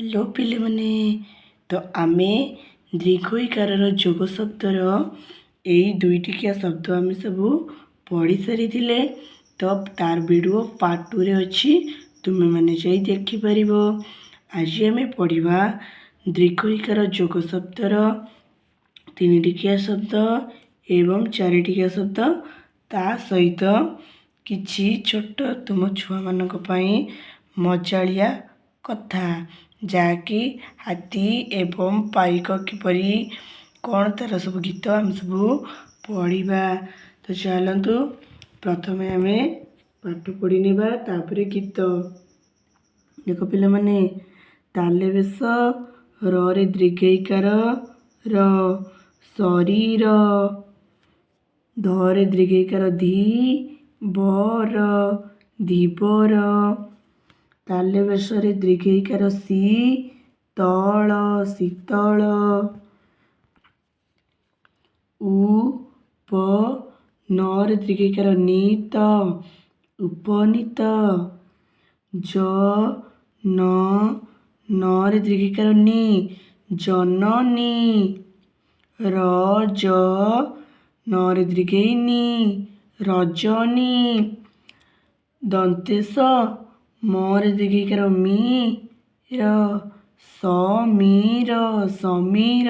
Hello पिले मने तो आमे दीर्घईकार जोग शब्दर यही दुईटिकिया शब्द आम सब पढ़ी सारी तो तार वीडियो पार्ट 2 रे अच्छी तुम मैंने जा देखिपर। आज आम पढ़ा दीर्घईकार जोग शब्दर तीन टिकिया शब्द एवं चार टिकिया शब्द ता सहित किछि छोट तुम छुआ मानक पई मजालिया कथा जाकि हाथी एवं पाइक किपरि कौन तार सब गीत आम सब पढ़ा। तो चलतु प्रथमे आम पाठ पढ़ी नेबा तापरे गीत। देख पिला माने ताले बेस र रे दीर्घईकार र शरीर ध रे दीर्घईकार धी बर धीबर ताले बेसरे दीर्घईकार सी तल शीतल उ प न रे दीर्घईकार नीत उपनीत ज न रे दीर्घईकार नी जननी र ज न रे दीर्घई नी रजनी दंतेश म रे दीर्घईकार मी र समीर समीर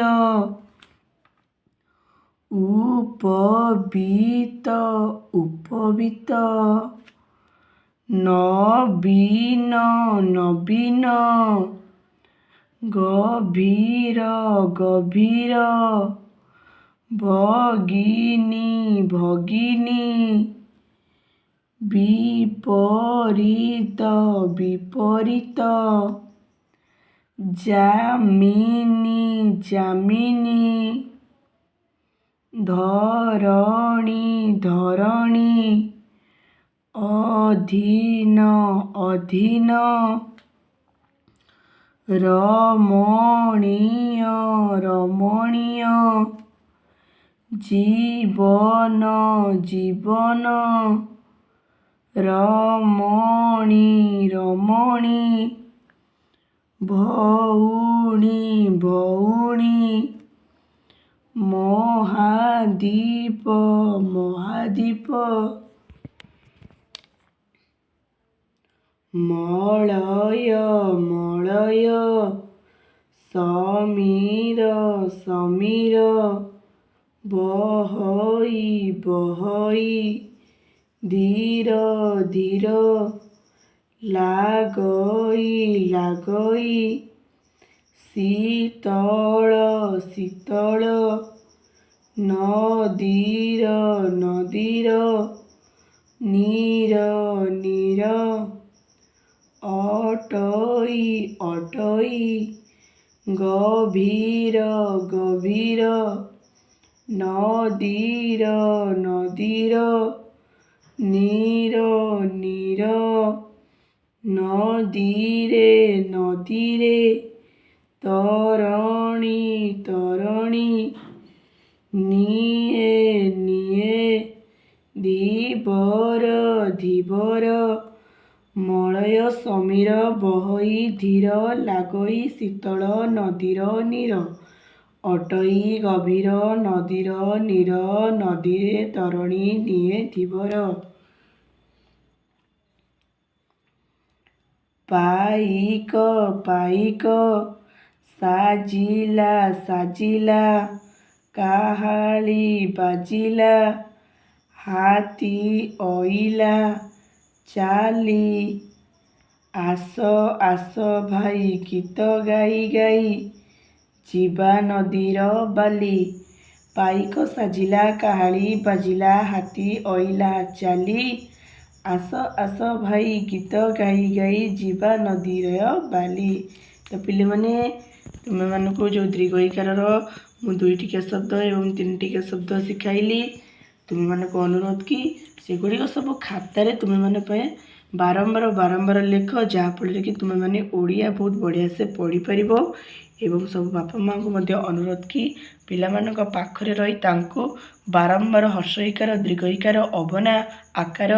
उपबीत उपबीत नवीन नवीन गभीर गभीर भगिनी भगिनी विपरीत विपरीत जामिनी जामिनी धरणी धरणी अधीन अधीन रमणीय रमणीय जीवन जीवन रमणी रमणी भौणी भौणी महादीप महादीप मलय मलय समीर समीर बहई बहई धीर धीर लागई लागई शीतल शीतल नदीर नदीर नीर नीर अटई अटई गभीर गभीर नदीर नदीर नीर नीर नदीरे नदीरे तरणि तरणि निये निये धीबर धीबर मलय समीर बहई धीर लागई शीतल नदीर नीर अटई गभीर नदीर नीर नदीरे तरणि निये धीबर पाइक पाइक साजिला साजिला काहाली बाजिला हाथी अइला चाली आस आस भाई गीत गाई गाई जीवा नदीर बाली पाइक साजिला काहाली बाजिला हाथी अइला चाली आस आस भाई गीत गाई गाई जीवा नदीर बाली। तो पिले माने तुम मानक जो दीर्घईकार मु दुईटिकिया शब्द एवं तीन टिकिया शब्द शिखाइली तुम मानक अनुरोध कि सेगुड़िक सब खातार तुम मैंने बारंबार बारंबार लेख जहाँफल कि तुम मैंने ओडिया बहुत बढ़िया से पढ़ी पार एवं सब बापा माँ को अनुरोध कि पिलामानक पाखरे रही तांको बारंबार हर्षईकार दीर्घईकार अवना आकार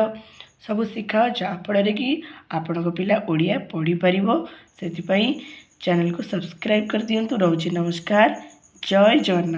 सब शिखाओ जहाँफल कि आपण पिला ओडिया पढ़ी पार से ଚ୍ୟାନେଲକୁ ସବସ୍କ୍ରାଇବ୍ କରିଦିଅନ୍ତୁ। ରହୁଛି ନମସ୍କାର। ଜୟ ଜଗନ୍ନାଥ।